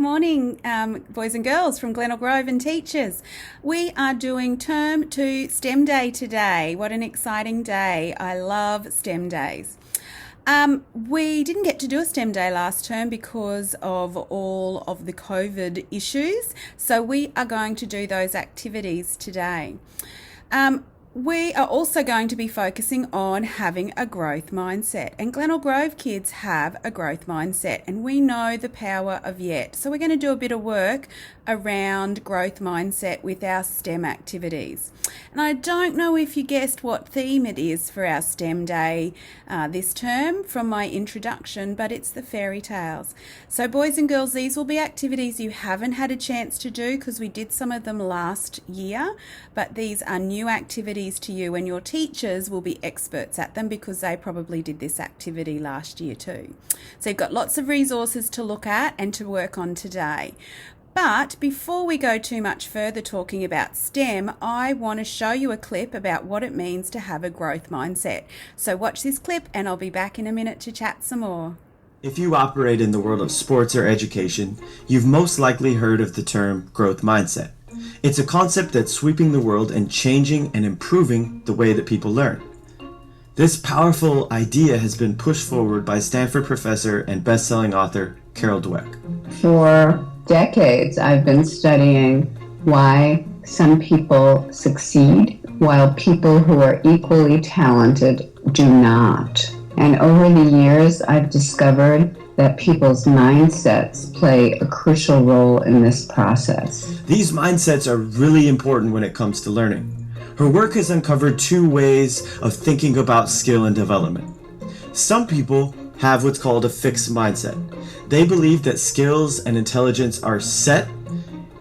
morning, boys and girls from Glenelg Grove and teachers. We are doing Term 2 STEM Day today. What an exciting day. I love STEM days. We didn't get to do a STEM day last term because of all of the COVID issues, so we are going to do those activities today. We are also going to be focusing on having a growth mindset, and Glenelg Grove kids have a growth mindset, and we know the power of yet. So we're going to do a bit of work around growth mindset with our STEM activities. And I don't know if you guessed what theme it is for our STEM day this term from my introduction, but it's the fairy tales. So boys and girls, these will be activities you haven't had a chance to do because we did some of them last year, but these are new activities to you, and your teachers will be experts at them because they probably did this activity last year too. So you've got lots of resources to look at and to work on today. But before we go too much further talking about STEM, I want to show you a clip about what it means to have a growth mindset. So watch this clip and I'll be back in a minute to chat some more. If you operate in the world of sports or education, you've most likely heard of the term growth mindset. It's a concept that's sweeping the world and changing and improving the way that people learn. This powerful idea has been pushed forward by Stanford professor and best-selling author Carol Dweck. For decades, I've been studying why some people succeed while people who are equally talented do not. And over the years, I've discovered that people's mindsets play a crucial role in this process. These mindsets are really important when it comes to learning. Her work has uncovered two ways of thinking about skill and development. Some people have what's called a fixed mindset. They believe that skills and intelligence are set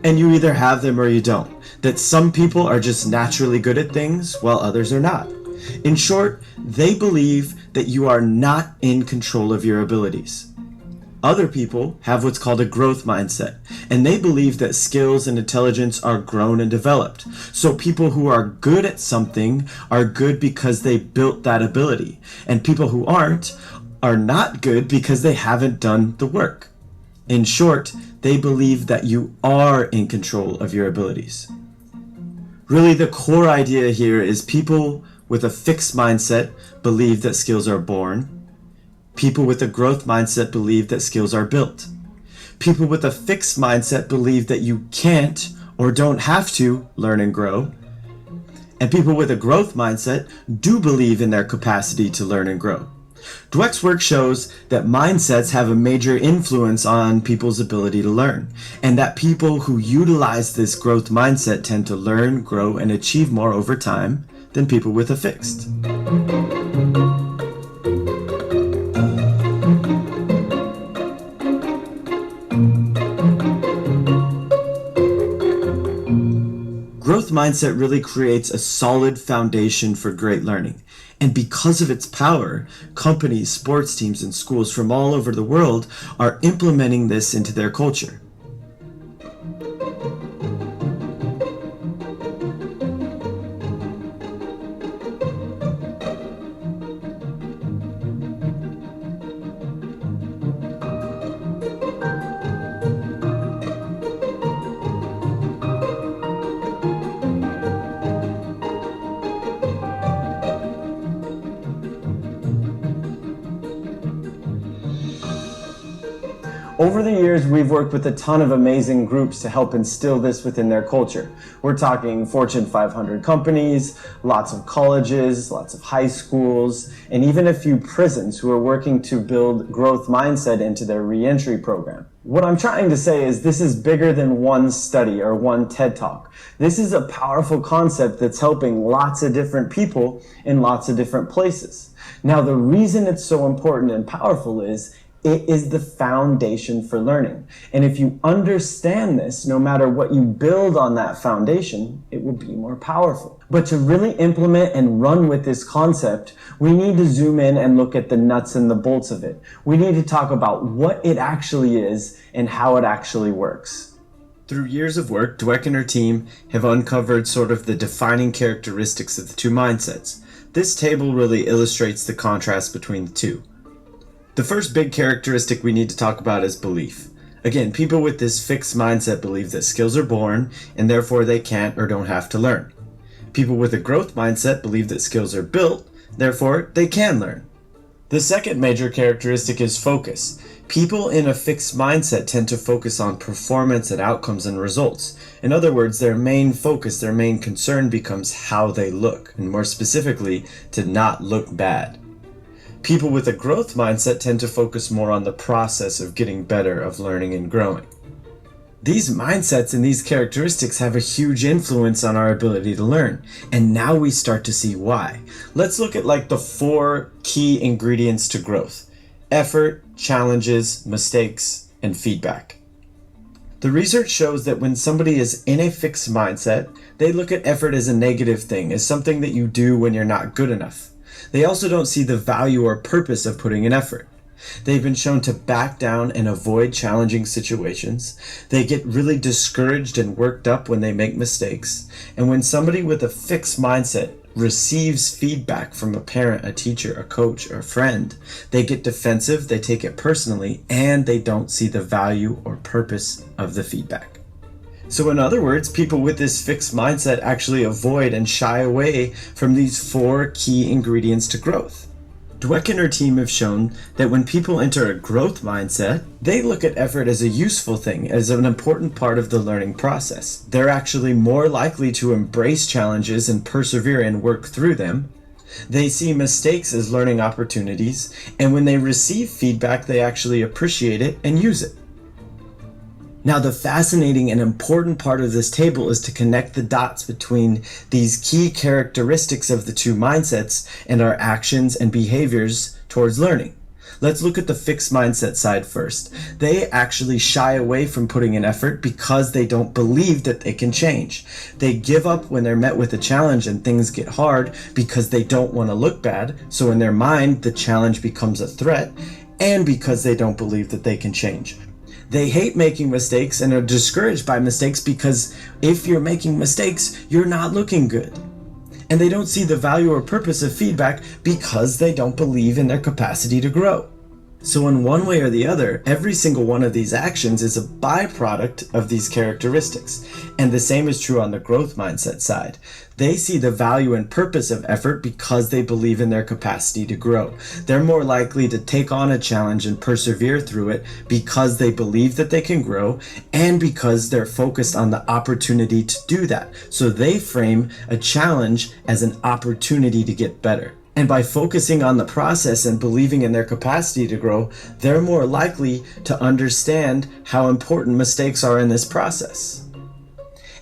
and you either have them or you don't. That some people are just naturally good at things while others are not. In short, they believe that you are not in control of your abilities. Other people have what's called a growth mindset, and they believe that skills and intelligence are grown and developed. So people who are good at something are good because they built that ability, and people who aren't are not good because they haven't done the work. In short, they believe that you are in control of your abilities. Really, the core idea here is people with a fixed mindset believe that skills are born. People with a growth mindset believe that skills are built. People with a fixed mindset believe that you can't or don't have to learn and grow. And people with a growth mindset do believe in their capacity to learn and grow. Dweck's work shows that mindsets have a major influence on people's ability to learn, and that people who utilize this growth mindset tend to learn, grow, and achieve more over time than people with a fixed. Growth mindset really creates a solid foundation for great learning. And because of its power, companies, sports teams, and schools from all over the world are implementing this into their culture. Over the years, we've worked with a ton of amazing groups to help instill this within their culture. We're talking Fortune 500 companies, lots of colleges, lots of high schools, and even a few prisons who are working to build growth mindset into their reentry program. What I'm trying to say is this is bigger than one study or one TED Talk. This is a powerful concept that's helping lots of different people in lots of different places. Now, the reason it's so important and powerful is it is the foundation for learning. And if you understand this, no matter what you build on that foundation, it will be more powerful. But to really implement and run with this concept, we need to zoom in and look at the nuts and the bolts of it. We need to talk about what it actually is and how it actually works. Through years of work, Dweck and her team have uncovered sort of the defining characteristics of the two mindsets. This table really illustrates the contrast between the two. The first big characteristic we need to talk about is belief. Again, people with this fixed mindset believe that skills are born and therefore they can't or don't have to learn. People with a growth mindset believe that skills are built, therefore they can learn. The second major characteristic is focus. People in a fixed mindset tend to focus on performance and outcomes and results. In other words, their main focus, their main concern becomes how they look, and more specifically, to not look bad. People with a growth mindset tend to focus more on the process of getting better, of learning and growing. These mindsets and these characteristics have a huge influence on our ability to learn, and now we start to see why. Let's look at like the 4 key ingredients to growth: effort, challenges, mistakes, and feedback. The research shows that when somebody is in a fixed mindset, they look at effort as a negative thing, as something that you do when you're not good enough. They also don't see the value or purpose of putting in effort. They've been shown to back down and avoid challenging situations. They get really discouraged and worked up when they make mistakes. And when somebody with a fixed mindset receives feedback from a parent, a teacher, a coach, or a friend, they get defensive, they take it personally, and they don't see the value or purpose of the feedback. So in other words, people with this fixed mindset actually avoid and shy away from these 4 key ingredients to growth. Dweck and her team have shown that when people enter a growth mindset, they look at effort as a useful thing, as an important part of the learning process. They're actually more likely to embrace challenges and persevere and work through them. They see mistakes as learning opportunities, and when they receive feedback, they actually appreciate it and use it. Now, the fascinating and important part of this table is to connect the dots between these key characteristics of the 2 mindsets and our actions and behaviors towards learning. Let's look at the fixed mindset side first. They actually shy away from putting in effort because they don't believe that they can change. They give up when they're met with a challenge and things get hard because they don't want to look bad. So in their mind, the challenge becomes a threat, and because they don't believe that they can change. They hate making mistakes and are discouraged by mistakes because if you're making mistakes, you're not looking good. And they don't see the value or purpose of feedback because they don't believe in their capacity to grow. So in one way or the other, every single one of these actions is a byproduct of these characteristics. And the same is true on the growth mindset side. They see the value and purpose of effort because they believe in their capacity to grow. They're more likely to take on a challenge and persevere through it because they believe that they can grow and because they're focused on the opportunity to do that. So they frame a challenge as an opportunity to get better. And by focusing on the process and believing in their capacity to grow, they're more likely to understand how important mistakes are in this process.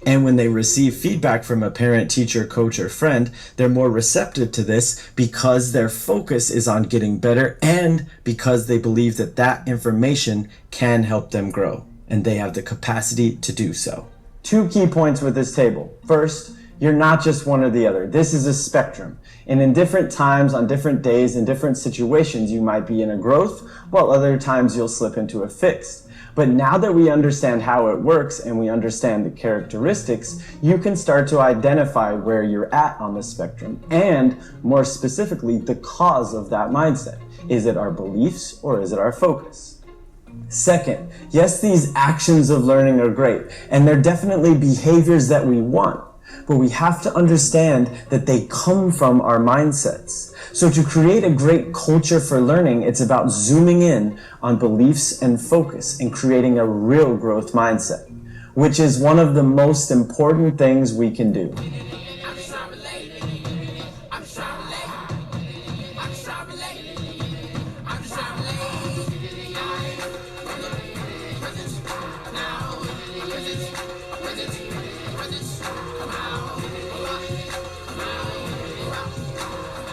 And when they receive feedback from a parent, teacher, coach, or friend, they're more receptive to this because their focus is on getting better and because they believe that that information can help them grow and they have the capacity to do so. 2 key points with this table. First, you're not just one or the other. This is a spectrum. And in different times, on different days, in different situations, you might be in a growth, while other times you'll slip into a fixed. But now that we understand how it works and we understand the characteristics, you can start to identify where you're at on the spectrum and, more specifically, the cause of that mindset. Is it our beliefs or is it our focus? Second, yes, these actions of learning are great, and they're definitely behaviors that we want. But we have to understand that they come from our mindsets. So to create a great culture for learning, it's about zooming in on beliefs and focus and creating a real growth mindset, which is one of the most important things we can do.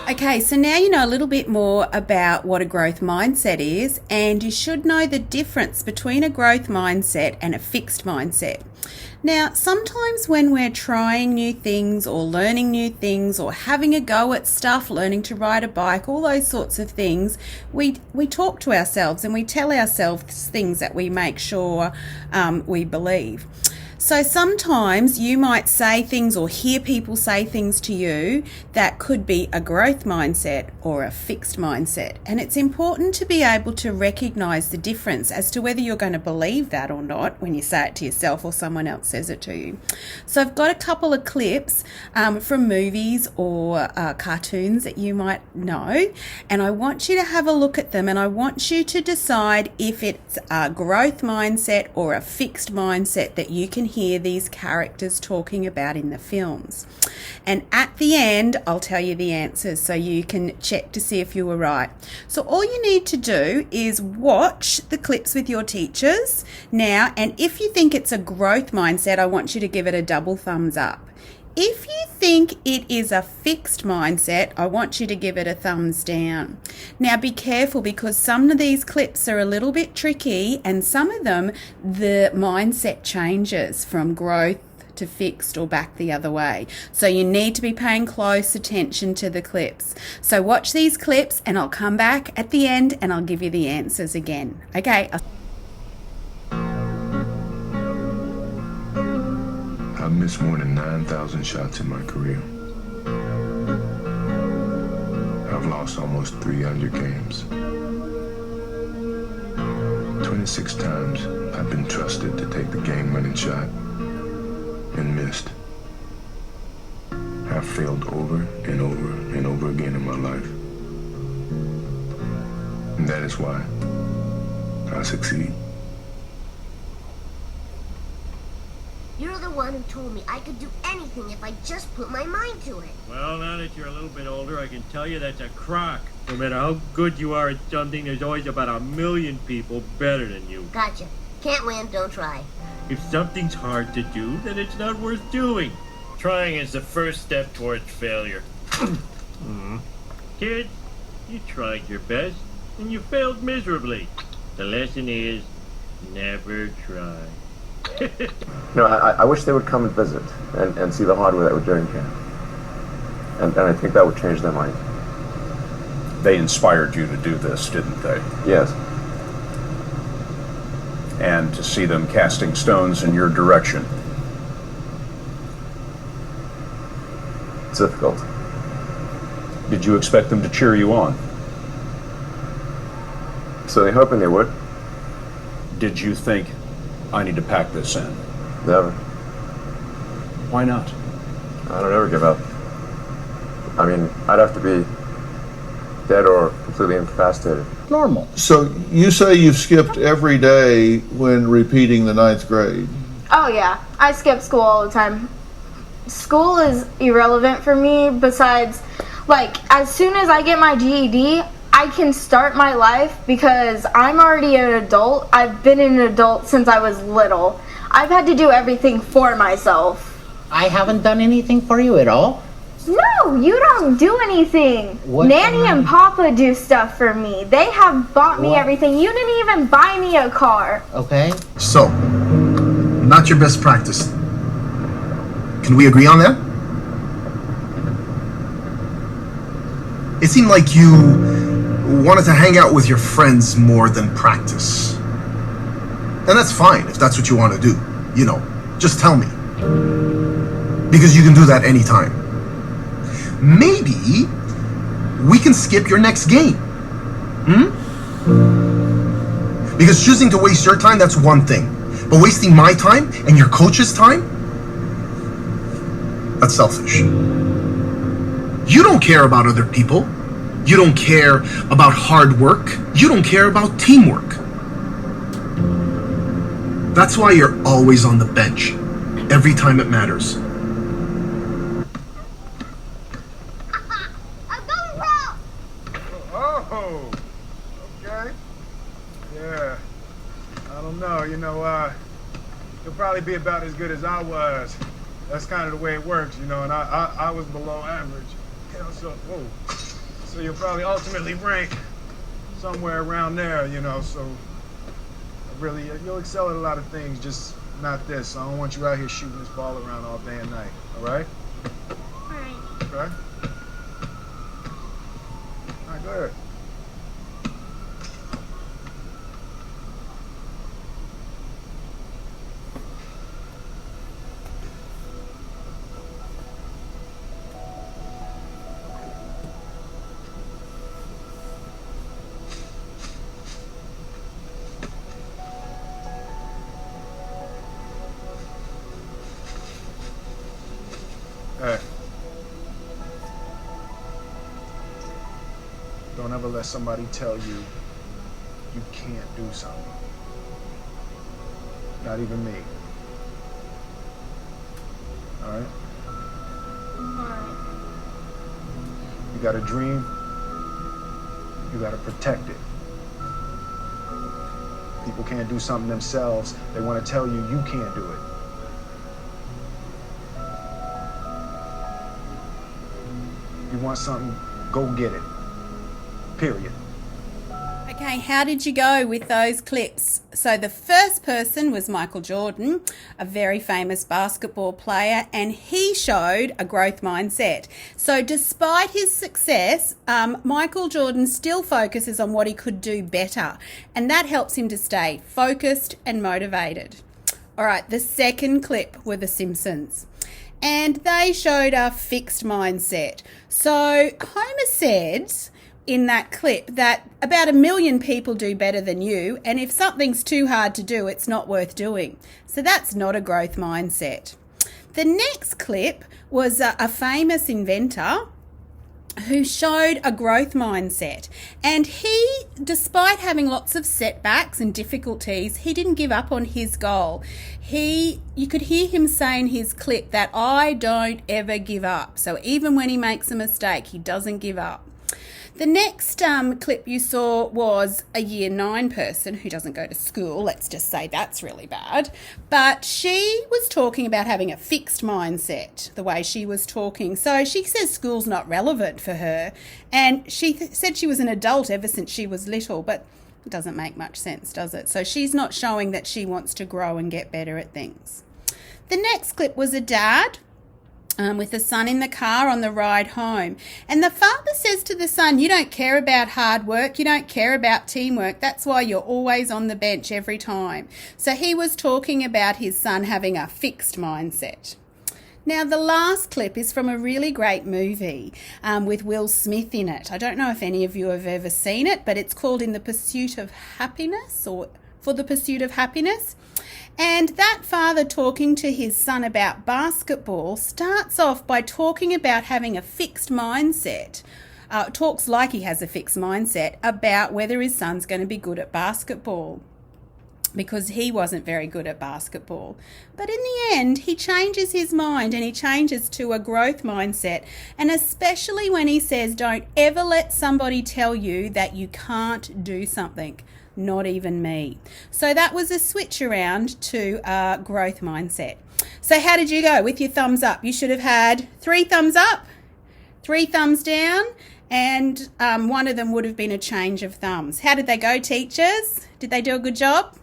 Okay, so now you know a little bit more about what a growth mindset is, and you should know the difference between a growth mindset and a fixed mindset. Now, sometimes when we're trying new things or learning new things or having a go at stuff, learning to ride a bike, all those sorts of things, we talk to ourselves and we tell ourselves things that we make sure we believe. So sometimes you might say things or hear people say things to you that could be a growth mindset or a fixed mindset. And it's important to be able to recognize the difference as to whether you're going to believe that or not when you say it to yourself or someone else says it to you. So I've got a couple of clips from movies or cartoons that you might know, and I want you to have a look at them, and I want you to decide if it's a growth mindset or a fixed mindset that you can hear these characters talking about in the films. And at the end, I'll tell you the answers so you can check to see if you were right. So all you need to do is watch the clips with your teachers now, and if you think it's a growth mindset, I want you to give it a double thumbs up. If you think it is a fixed mindset, I want you to give it a thumbs down. Now be careful, because some of these clips are a little bit tricky, and some of them the mindset changes from growth to fixed or back the other way. So you need to be paying close attention to the clips. So watch these clips and I'll come back at the end and I'll give you the answers again. Okay. I've missed more than 9,000 shots in my career. I've lost almost 300 games. 26 times I've been trusted to take the game-winning shot and missed. I've failed over and over and over again in my life. And that is why I succeed. You're the one who told me I could do anything if I just put my mind to it. Well, now that you're a little bit older, I can tell you that's a crock. No matter how good you are at something, there's always about 1,000,000 people better than you. Gotcha. Can't win, don't try. If something's hard to do, then it's not worth doing. Trying is the first step towards failure. Kids, you tried your best, and you failed miserably. The lesson is, never try. I wish they would come and visit and see the hardware that we're doing here. And I think that would change their mind. They inspired you to do this, didn't they? Yes. And to see them casting stones in your direction. It's difficult. Did you expect them to cheer you on? So they're hoping they would. Did you think, I need to pack this in? Never. Why not? I don't ever give up. I mean, I'd have to be dead or completely incapacitated. Normal. So you say you've skipped every day when repeating the 9th grade? Oh yeah, I skip school all the time. School is irrelevant for me, besides, like, as soon as I get my GED, I can start my life because I'm already an adult. I've been an adult since I was little. I've had to do everything for myself. I haven't done anything for you at all? No, you don't do anything. What Nanny and Papa do stuff for me. They have bought me everything. You didn't even buy me a car. Okay. So, not your best practice. Can we agree on that? It seemed like you wanted to hang out with your friends more than practice. And that's fine if that's what you want to do. You know, just tell me. Because you can do that anytime. Maybe we can skip your next game. Because choosing to waste your time, that's one thing. But wasting my time and your coach's time? That's selfish. You don't care about other people. You don't care about hard work. You don't care about teamwork. That's why you're always on the bench, every time it matters. I'm going well. Oh, okay. Yeah, I don't know, you'll probably be about as good as I was. That's kind of the way it works, and I was below average. So you'll probably ultimately rank somewhere around there, so really, you'll excel at a lot of things, just not this. I don't want you out here shooting this ball around all day and night, all right? All right. Okay? All right, go ahead. ever let somebody tell you you can't do something. Not even me. Alright? Alright. You got a dream, you gotta protect it. People can't do something themselves, they want to tell you you can't do it. You want something, go get it. Period. Okay, how did you go with those clips? So the first person was Michael Jordan, a very famous basketball player, and he showed a growth mindset. So despite his success, Michael Jordan still focuses on what he could do better, and that helps him to stay focused and motivated. All right, the second clip were The Simpsons, and they showed a fixed mindset. So Homer said in that clip that about 1 million people do better than you, and if something's too hard to do, it's not worth doing. So that's not a growth mindset. The next clip was a famous inventor who showed a growth mindset, and he, despite having lots of setbacks and difficulties, he didn't give up on his goal. You could hear him say in his clip that I don't ever give up. So even when he makes a mistake, he doesn't give up. The next clip you saw was a year 9 person who doesn't go to school. Let's just say that's really bad. But she was talking about having a fixed mindset, the way she was talking. So she says school's not relevant for her. And she said she was an adult ever since she was little, but it doesn't make much sense, does it? So she's not showing that she wants to grow and get better at things. The next clip was a dad with the son in the car on the ride home. And the father says to the son, you don't care about hard work, you don't care about teamwork, that's why you're always on the bench every time. So he was talking about his son having a fixed mindset. Now, the last clip is from a really great movie with Will Smith in it. I don't know if any of you have ever seen it, but it's called In the Pursuit of Happiness, or For the Pursuit of Happiness. And that father talking to his son about basketball starts off by talking about having a fixed mindset. Talks like he has a fixed mindset about whether his son's going to be good at basketball, because he wasn't very good at basketball. But in the end, he changes his mind and he changes to a growth mindset. And especially when he says, don't ever let somebody tell you that you can't do something. Not even me. So that was a switch around to a growth mindset. So how did you go with your thumbs up? You should have had 3 thumbs up, 3 thumbs down, and one of them would have been a change of thumbs. How did they go, teachers? Did they do a good job?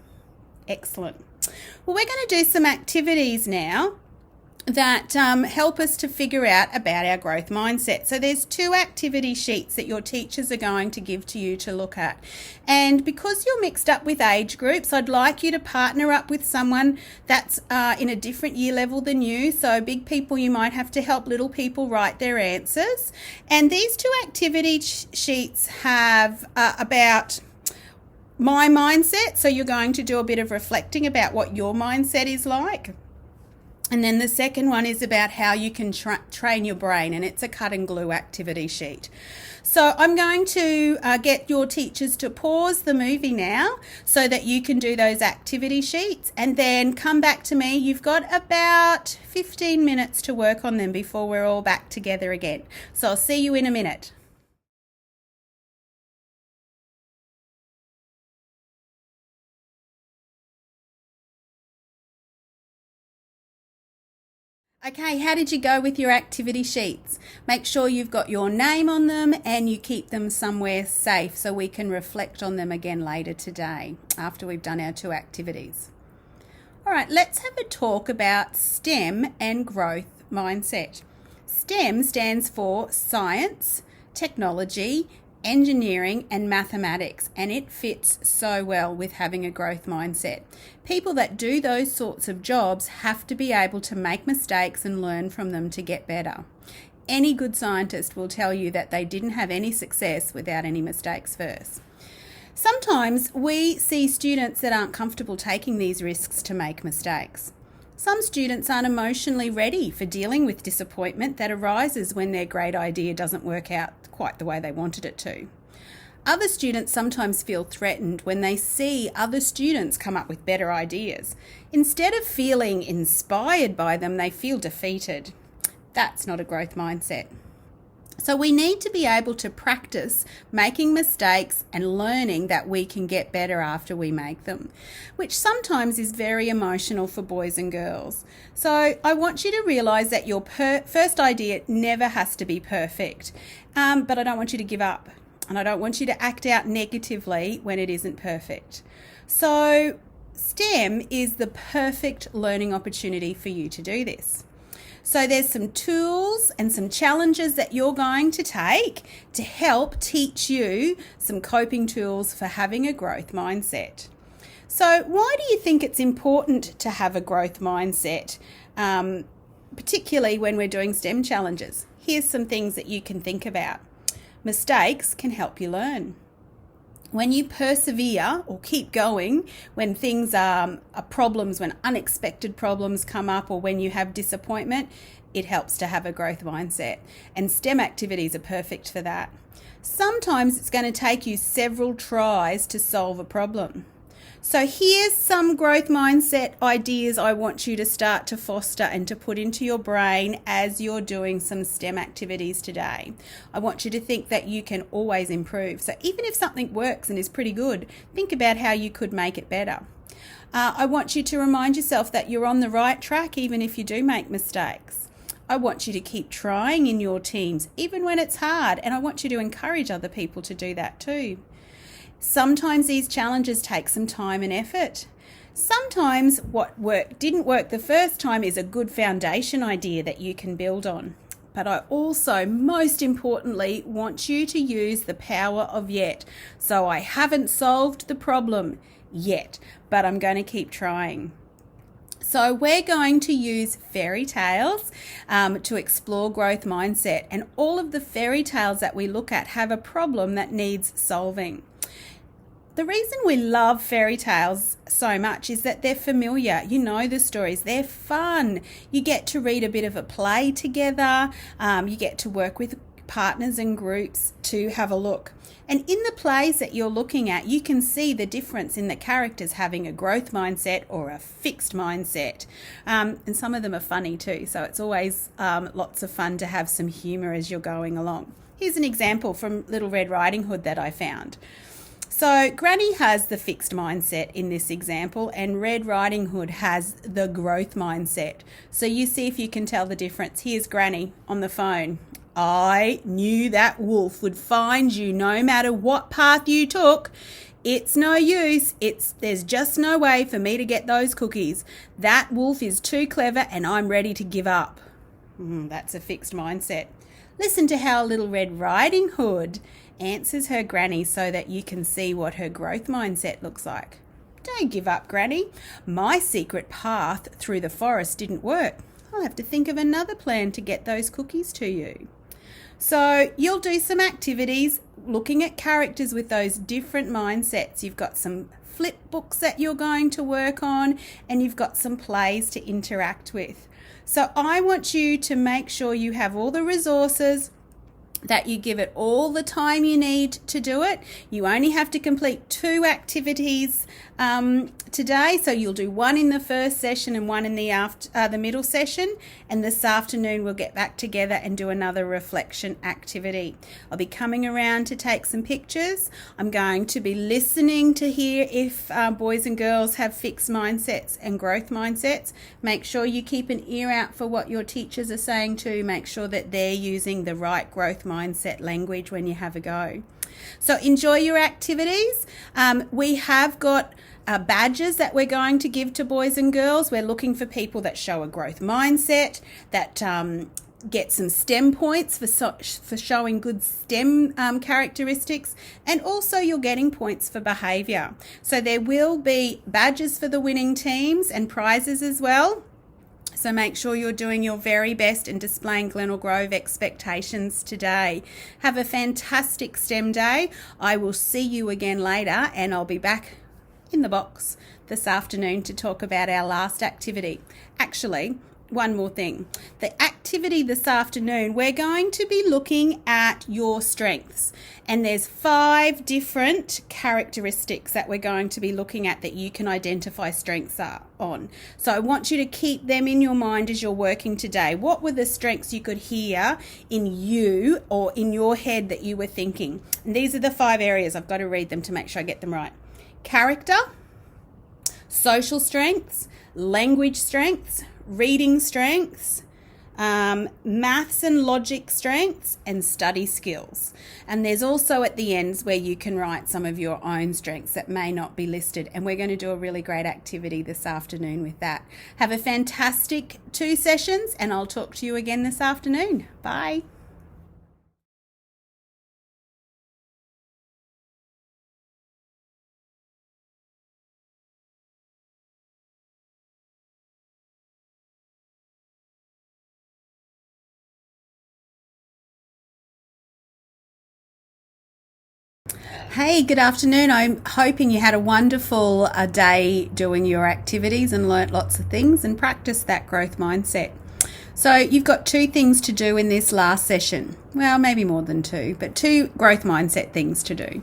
Excellent. Well, we're going to do some activities now that help us to figure out about our growth mindset. So there's 2 activity sheets that your teachers are going to give to you to look at. And because you're mixed up with age groups, I'd like you to partner up with someone that's in a different year level than you. So big people, you might have to help little people write their answers. And these 2 activity sheets have about my mindset. So you're going to do a bit of reflecting about what your mindset is like. And then the second one is about how you can train your brain, and it's a cut and glue activity sheet. So I'm going to get your teachers to pause the movie now so that you can do those activity sheets, and then come back to me. You've got about 15 minutes to work on them before we're all back together again. So I'll see you in a minute. Okay, how did you go with your activity sheets? Make sure you've got your name on them and you keep them somewhere safe so we can reflect on them again later today after we've done our 2 activities. All right, let's have a talk about STEM and growth mindset. STEM stands for science, technology, engineering and mathematics, and it fits so well with having a growth mindset. People that do those sorts of jobs have to be able to make mistakes and learn from them to get better. Any good scientist will tell you that they didn't have any success without any mistakes first. Sometimes we see students that aren't comfortable taking these risks to make mistakes. Some students aren't emotionally ready for dealing with disappointment that arises when their great idea doesn't work out quite the way they wanted it to. Other students sometimes feel threatened when they see other students come up with better ideas. Instead of feeling inspired by them, they feel defeated. That's not a growth mindset. So we need to be able to practice making mistakes and learning that we can get better after we make them, which sometimes is very emotional for boys and girls. So I want you to realise that your first idea never has to be perfect, but I don't want you to give up, and I don't want you to act out negatively when it isn't perfect. So STEM is the perfect learning opportunity for you to do this. So there's some tools and some challenges that you're going to take to help teach you some coping tools for having a growth mindset. So why do you think it's important to have a growth mindset, particularly when we're doing STEM challenges? Here's some things that you can think about. Mistakes can help you learn. When you persevere or keep going, when things are problems, when unexpected problems come up, or when you have disappointment, it helps to have a growth mindset. And STEM activities are perfect for that. Sometimes it's going to take you several tries to solve a problem. So here's some growth mindset ideas I want you to start to foster and to put into your brain as you're doing some STEM activities today. I want you to think that you can always improve. So even if something works and is pretty good, think about how you could make it better. I want you to remind yourself that you're on the right track even if you do make mistakes. I want you to keep trying in your teams even when it's hard, and I want you to encourage other people to do that too. Sometimes these challenges take some time and effort. Sometimes what didn't work the first time is a good foundation idea that you can build on. But I also, most importantly, want you to use the power of yet. So I haven't solved the problem yet, but I'm going to keep trying. So we're going to use fairy tales to explore growth mindset. And all of the fairy tales that we look at have a problem that needs solving. The reason we love fairy tales so much is that they're familiar. You know the stories. They're fun. You get to read a bit of a play together. You get to work with partners and groups to have a look. And in the plays that you're looking at, you can see the difference in the characters having a growth mindset or a fixed mindset. And some of them are funny too. So it's always lots of fun to have some humour as you're going along. Here's an example from Little Red Riding Hood that I found. So Granny has the fixed mindset in this example, and Red Riding Hood has the growth mindset. So you see if you can tell the difference. Here's Granny on the phone. I knew that wolf would find you no matter what path you took. It's no use. There's just no way for me to get those cookies. That wolf is too clever and I'm ready to give up. That's a fixed mindset. Listen to how Little Red Riding Hood answers her granny so that you can see what her growth mindset looks like. Don't give up, Granny. My secret path through the forest didn't work. I'll have to think of another plan to get those cookies to you. So you'll do some activities looking at characters with those different mindsets. You've got some flip books that you're going to work on, and you've got some plays to interact with. So I want you to make sure you have all the resources, that you give it all the time you need to do it. You only have to complete 2 activities today, so you'll do one in the first session and one in the middle session, and this afternoon we'll get back together and do another reflection activity. I'll be coming around to take some pictures. I'm going to be listening to hear if boys and girls have fixed mindsets and growth mindsets. Make sure you keep an ear out for what your teachers are saying too. Make sure that they're using the right growth mindset language when you have a go. So enjoy your activities. We have got badges that we're going to give to boys and girls. We're looking for people that show a growth mindset, that get some STEM points for showing good STEM characteristics, and also you're getting points for behaviour. So there will be badges for the winning teams and prizes as well. So make sure you're doing your very best and displaying Glenelg Grove expectations today. Have a fantastic STEM day. I will see you again later, and I'll be back in the box this afternoon to talk about our last activity. Actually, one more thing. The activity this afternoon, we're going to be looking at your strengths. And there's 5 different characteristics that we're going to be looking at that you can identify strengths are on. So I want you to keep them in your mind as you're working today. What were the strengths you could hear in you or in your head that you were thinking? And these are the 5 areas. I've got to read them to make sure I get them right. Character, social strengths, language strengths, reading strengths, maths and logic strengths, and study skills. And there's also at the ends where you can write some of your own strengths that may not be listed. And we're going to do a really great activity this afternoon with that. Have a fantastic 2 sessions, and I'll talk to you again this afternoon. Bye. Hey, good afternoon. I'm hoping you had a wonderful day doing your activities and learnt lots of things and practiced that growth mindset. So you've got 2 things to do in this last session. Well, maybe more than 2, but 2 growth mindset things to do.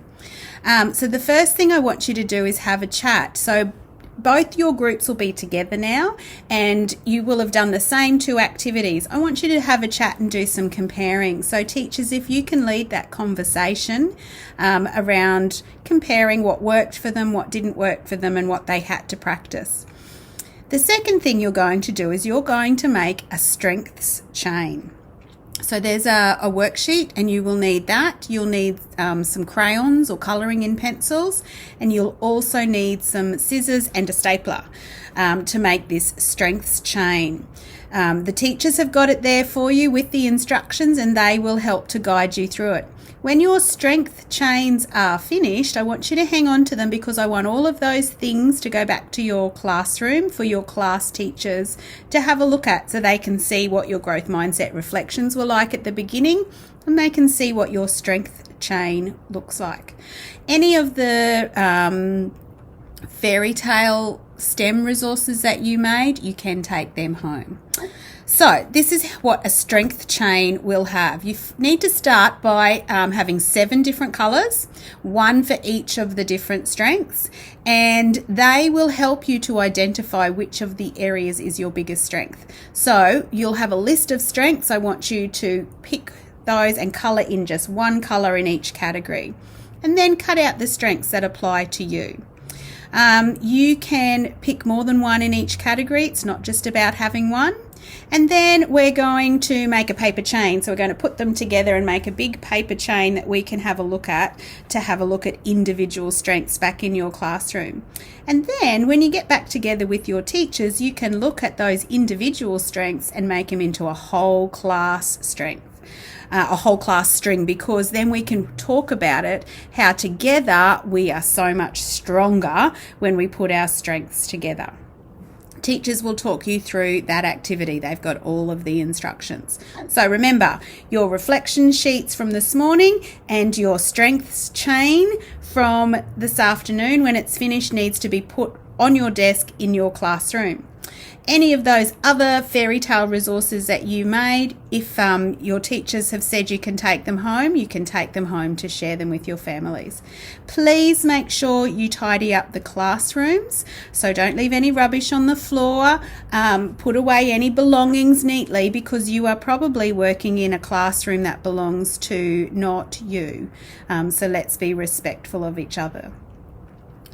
So the first thing I want you to do is have a chat. So both your groups will be together now, and you will have done the same 2 activities. I want you to have a chat and do some comparing. So teachers, if you can lead that conversation around comparing what worked for them, what didn't work for them, and what they had to practice. The second thing you're going to do is you're going to make a strengths chain. So there's a worksheet, and you will need that. You'll need some crayons or colouring in pencils, and you'll also need some scissors and a stapler to make this strengths chain. The teachers have got it there for you with the instructions, and they will help to guide you through it. When your strength chains are finished, I want you to hang on to them, because I want all of those things to go back to your classroom for your class teachers to have a look at, so they can see what your growth mindset reflections were like at the beginning, and they can see what your strength chain looks like. Any of the fairy tale STEM resources that you made, you can take them home. So this is what a strength chain will have. You need to start by having 7 different colours, 1 for each of the different strengths, and they will help you to identify which of the areas is your biggest strength. So you'll have a list of strengths. I want you to pick those and colour in just 1 colour in each category, and then cut out the strengths that apply to you. You can pick more than 1 in each category. It's not just about having 1. And then we're going to make a paper chain. So we're going to put them together and make a big paper chain that we can have a look at, to have a look at individual strengths back in your classroom. And then when you get back together with your teachers, you can look at those individual strengths and make them into a whole class strength. A whole class string, because then we can talk about it, how together we are so much stronger when we put our strengths together. Teachers will talk you through that activity. They've got all of the instructions. So remember, your reflection sheets from this morning and your strengths chain from this afternoon, when it's finished, needs to be put on your desk in your classroom. Any of those other fairy tale resources that you made, if your teachers have said you can take them home, you can take them home to share them with your families. Please make sure you tidy up the classrooms, so don't leave any rubbish on the floor. Put away any belongings neatly, because you are probably working in a classroom that belongs to not you. So let's be respectful of each other.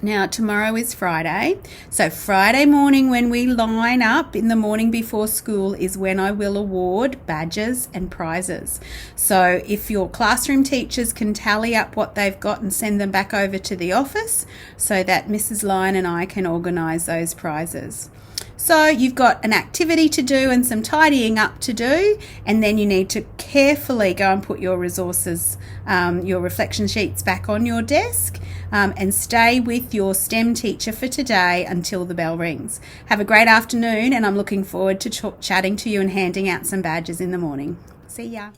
Now, tomorrow is Friday, so Friday morning when we line up in the morning before school is when I will award badges and prizes. So if your classroom teachers can tally up what they've got and send them back over to the office, so that Mrs. Lyon and I can organise those prizes. So you've got an activity to do and some tidying up to do, and then you need to carefully go and put your resources, your reflection sheets back on your desk, and stay with your STEM teacher for today until the bell rings. Have a great afternoon, and I'm looking forward to chatting to you and handing out some badges in the morning. See ya.